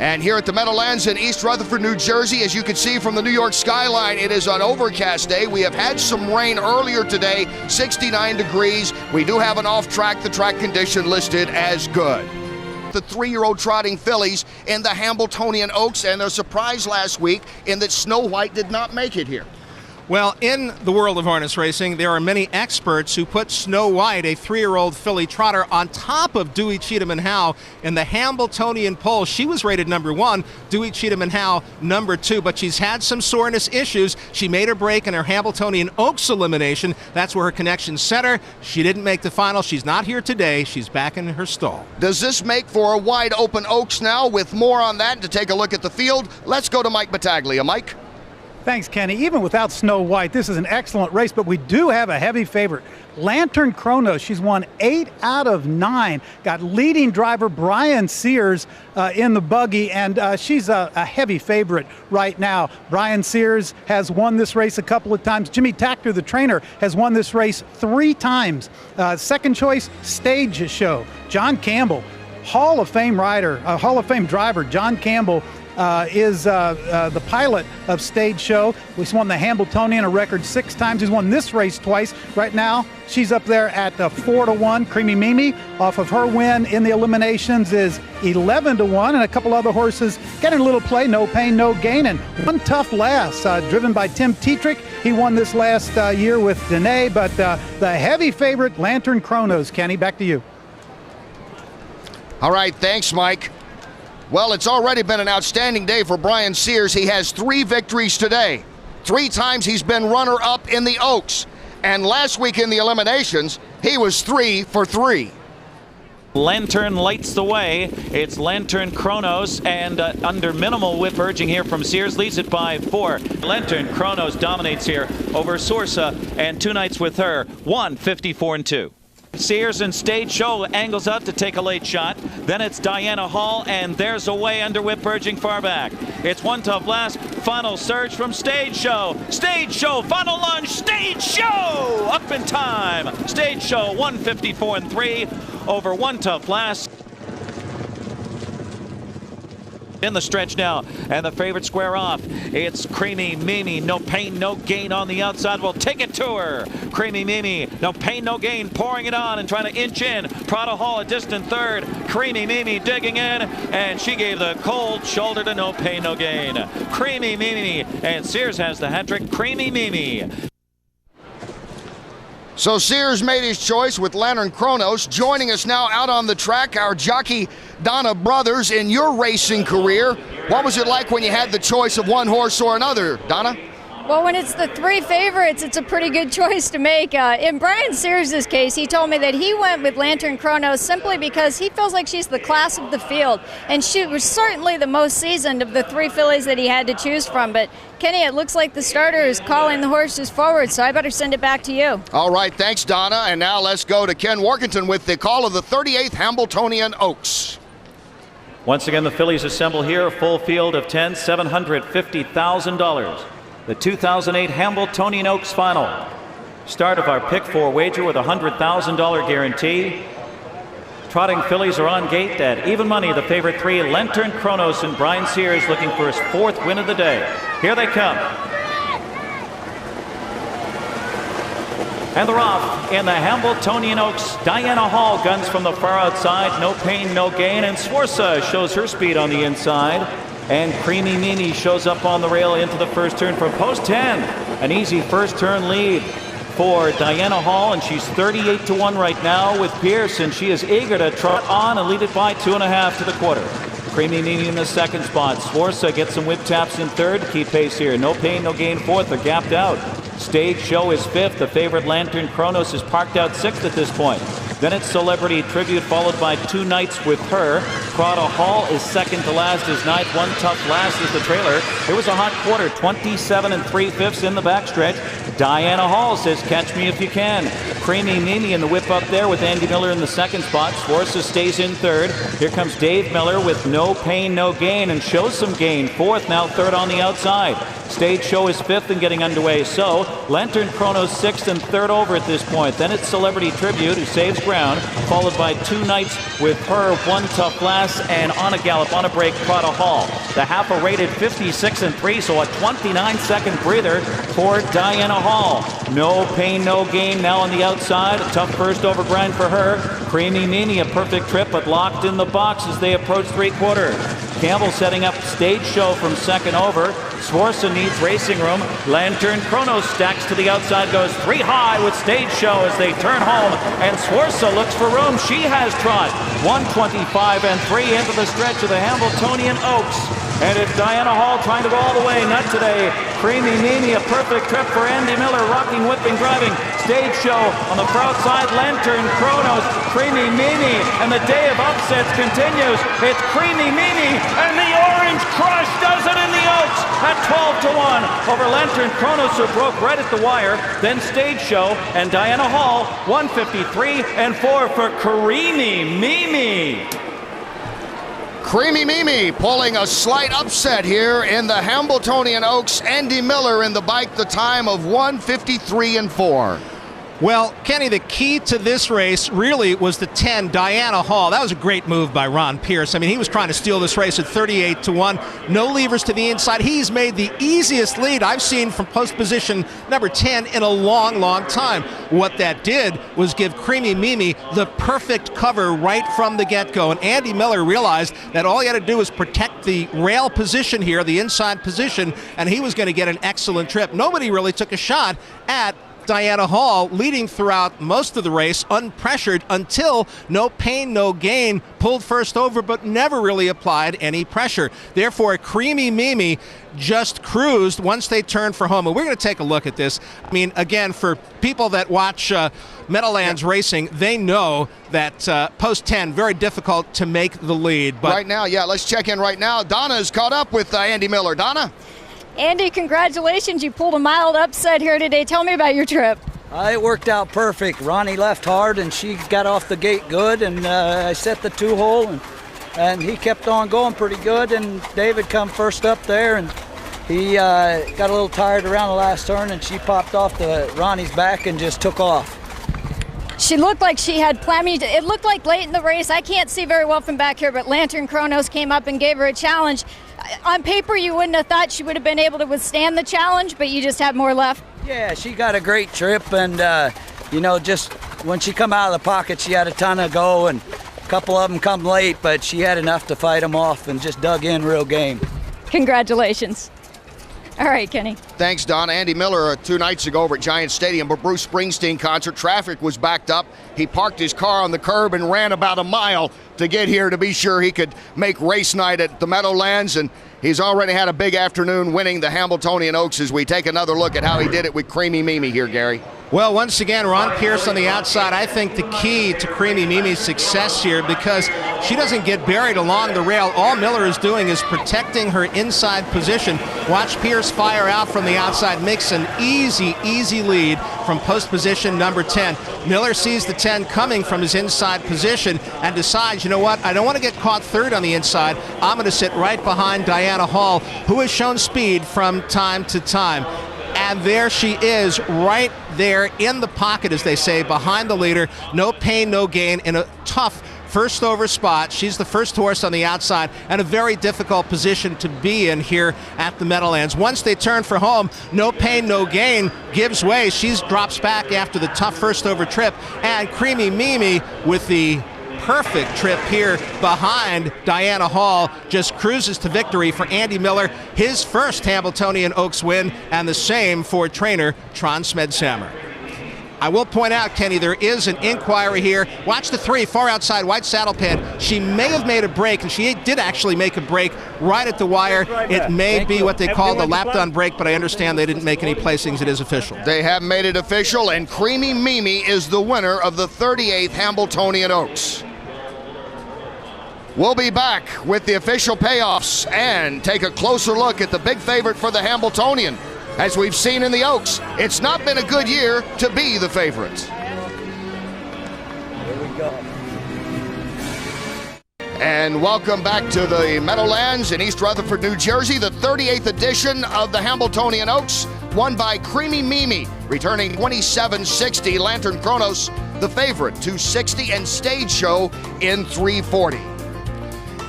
And here at the Meadowlands in East Rutherford, New Jersey, as you can see from the New York skyline, it is an overcast day. We have had some rain earlier today, 69 degrees. We do have an off-track, the track condition listed as good. The 3-year-old trotting fillies in the Hambletonian Oaks, and a surprise last week in that Snow White did not make it here. Well, in the world of harness racing, there are many experts who put Snow White, a 3-year-old filly trotter, on top of Dewey, Cheatham, and Howe in the Hambletonian poll. She was rated number 1, Dewey, Cheatham, and Howe number 2, but she's had some soreness issues. She made her break in her Hambletonian Oaks elimination. That's where her connection set her. She didn't make the final. She's not here today. She's back in her stall. Does this make for a wide open Oaks now? With more on that, to take a look at the field, let's go to Mike Battaglia. Mike? Thanks, Kenny. Even without Snow White, this is an excellent race, but we do have a heavy favorite. Lantern Chronos, she's won 8 out of 9. Got leading driver Brian Sears in the buggy, and she's a heavy favorite right now. Brian Sears has won this race a couple of times. Jimmy Tactor, the trainer, has won this race 3 times. Second choice, Stage Show. John Campbell, Hall of Fame rider, Hall of Fame driver, John Campbell, is the pilot of Stage Show. He's won the Hambletonian a record 6 times. He's won this race twice. Right now, she's up there at 4-1. Creamy Mimi, off of her win in the eliminations, is 11-1, and a couple other horses getting a little play. No Pain, No Gain, and One Tough Lass, driven by Tim Tetrick. He won this last year with Danae, but the heavy favorite, Lantern Chronos. Kenny, back to you. All right, thanks, Mike. Well, it's already been an outstanding day for Brian Sears. He has 3 victories today. 3 times he's been runner-up in the Oaks. And last week in the eliminations, he was 3 for 3. Lantern lights the way. It's Lantern Chronos, and under minimal whip urging here from Sears, leads it by 4. Lantern Chronos dominates here over Sorsa, and 2 nights with her, 1:54-2. Sears and Stage Show angles out to take a late shot. Then it's Diana Hall, and there's a way under whip urging far back. It's One Tough Lass. Final surge from Stage Show. Stage Show, final lunge. Stage Show up in time. Stage Show 1:54-3 over One Tough Lass. In the stretch now, and the favorite square off. It's Creamy Mimi, No Pain, No Gain on the outside. We'll take it to her. Creamy Mimi, No Pain, No Gain, pouring it on and trying to inch in. Prada Hall a distant third. Creamy Mimi digging in, and she gave the cold shoulder to No Pain, No Gain. Creamy Mimi, and Sears has the hat trick. Creamy Mimi. So Sears made his choice with Lantern Chronos. Joining us now out on the track, our jockey Donna Brothers. In your racing career, what was it like when you had the choice of one horse or another, Donna? Well, when it's the 3 favorites, it's a pretty good choice to make. In Brian Sears' case, he told me that he went with Lantern Chronos simply because he feels like she's the class of the field, and she was certainly the most seasoned of the 3 fillies that he had to choose from. But Kenny, it looks like the starter is calling the horses forward, so I better send it back to you. All right, thanks, Donna. And now let's go to Ken Workington with the call of the 38th Hambletonian Oaks. Once again, the fillies assemble here, a full field of 10, $750,000. The 2008 Hambletonian Oaks final. Start of our pick 4 wager with a $100,000 guarantee. Trotting fillies are on gate at even money. The favorite 3, Lantern Chronos, and Brian Sears looking for his 4th win of the day. Here they come. And they're off in the Hambletonian Oaks. Diana Hall guns from the far outside. No Pain, No Gain. And Sforza shows her speed on the inside. And Creamy Mimi shows up on the rail into the first turn from post 10. An easy first turn lead for Diana Hall, and she's 38-1 right now with Pierce, and she is eager to trot on and lead it by 2.5 to the quarter. Creamy Mimi in the second spot. Sforza gets some whip taps in third. Keep pace here. No Pain, No Gain 4th. They're gapped out. Stage Show is 5th. The favorite Lantern Chronos is parked out 6th at this point. Then it's Celebrity Tribute, followed by 2 nights with her. Prada Hall is second to last as 9th. One Tough Lass is the trailer. It was a hot quarter, 27 3/5 in the backstretch. Diana Hall says, catch me if you can. Creamy Mimi in the whip up there with Andy Miller in the second spot. Sforza stays in third. Here comes Dave Miller with No Pain, No Gain, and shows some gain. 4th, now 3rd on the outside. Stage Show is 5th and getting underway. So Lantern Chronos 6th and 3rd over at this point. Then it's Celebrity Tribute, who saves round, followed by 2 nights with her 1 tough glass and on a gallop, on a break, Prada Hall. The half a rated 56-3, so a 29-second breather for Diana Hall. No pain, no gain now on the outside. A tough first over grind for her. Creamy Mimi, a perfect trip, but locked in the box as they approach 3/4. Campbell setting up stage show from second over. Sforza needs racing room. Lantern Chronos stacks to the outside, goes 3 high with stage show as they turn home. And Sforza looks for room. She has Trond. 1:25-3 into the stretch of the Hambletonian Oaks. And it's Diana Hall trying to go all the way. Not today. Creamy Mimi, a perfect trip for Andy Miller. Rocking, whipping, driving. Stage show on the far outside. Lantern Chronos. Creamy Mimi. And the day of upsets continues. It's Creamy Mimi. And the Orange Crush does it in the Oaks at 12-1 over Lantern Chronos, who broke right at the wire. Then Stage Show and Diana Hall. 1:53-4 for Creamy Mimi. Creamy Mimi pulling a slight upset here in the Hambletonian Oaks. Andy Miller in the bike, the time of 1:53-4. Well, Kenny, the key to this race really was the 10, Diana Hall. That was a great move by Ron Pierce. I mean, he was trying to steal this race at 38-1. No levers to the inside. He's made the easiest lead I've seen from post position number 10 in a long, long time. What that did was give Creamy Mimi the perfect cover right from the get-go. And Andy Miller realized that all he had to do was protect the rail position here, the inside position, and he was going to get an excellent trip. Nobody really took a shot at Diana Hall, leading throughout most of the race, unpressured until No Pain, No Gain pulled first over, but never really applied any pressure. Therefore, Creamy Mimi just cruised once they turned for home. And we're going to take a look at this. I mean, again, for people that watch Meadowlands racing, they know that post 10, very difficult to make the lead. But right now, let's check in right now. Donna's caught up with Andy Miller. Donna? Andy, congratulations. You pulled a mild upset here today. Tell me about your trip. It worked out perfect. Ronnie left hard, and she got off the gate good, and I set the 2-hole, and he kept on going pretty good, and David come first up there, and he got a little tired around the last turn, and she popped off Ronnie's back and just took off. She looked like she had plenty. It looked like late in the race. I can't see very well from back here, but Lantern Chronos came up and gave her a challenge. On paper, you wouldn't have thought she would have been able to withstand the challenge, but you just had more left. Yeah, she got a great trip, and just when she come out of the pocket, she had a ton of go, and a couple of them come late, but she had enough to fight them off and just dug in real game. Congratulations. All right, Kenny. Thanks, Don. Andy Miller 2 nights ago over at Giant Stadium, but Bruce Springsteen concert. Traffic was backed up. He parked his car on the curb and ran about a mile to get here to be sure he could make race night at the Meadowlands, and he's already had a big afternoon winning the Hambletonian Oaks as we take another look at how he did it with Creamy Mimi here, Gary. Well, once again, Ron Pierce on the outside. I think the key to Creamy Mimi's success here, because she doesn't get buried along the rail. All Miller is doing is protecting her inside position. Watch Pierce fire out from the outside, makes an easy lead from post position number 10. Miller sees the 10 coming from his inside position and decides, you know what, I don't want to get caught third on the inside. I'm going to sit right behind Diana Hall, who has shown speed from time to time. And there she is, right there in the pocket, as they say, behind the leader. No pain, no gain, in a tough first over spot. She's the first horse on the outside, and a very difficult position to be in here at the Meadowlands. Once they turn for home, No Pain, No Gain gives way. She drops back after the tough first over trip, and Creamy Mimi with the perfect trip here behind Diana Hall just cruises to victory for Andy Miller, his first Hambletonian Oaks win, and the same for trainer Trond Smedshammer. I will point out, Kenny, there is an inquiry here. Watch the 3 far outside, white saddle pin. She may have made a break, and she did actually make a break right at the wire. It may be what they call the lap-done break, but I understand they didn't make any placings. It is official. They have made it official, and Creamy Mimi is the winner of the 38th Hambletonian Oaks. We'll be back with the official payoffs and take a closer look at the big favorite for the Hambletonian. As we've seen in the Oaks, it's not been a good year to be the favorite. Here we go. And welcome back to the Meadowlands in East Rutherford, New Jersey, the 38th edition of the Hambletonian Oaks, won by Creamy Mimi, returning 27-60. Lantern Chronos the favorite, 260, and Stage Show in 340.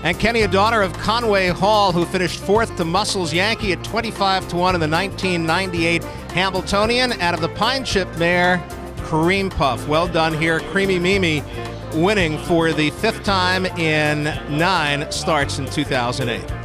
And Kenny, a daughter of Conway Hall, who finished fourth to Muscles Yankee at 25-1 in the 1998 Hambletonian. Out of the Pine Chip mare, Cream Puff. Well done here. Creamy Mimi winning for the 5th time in 9 starts in 2008.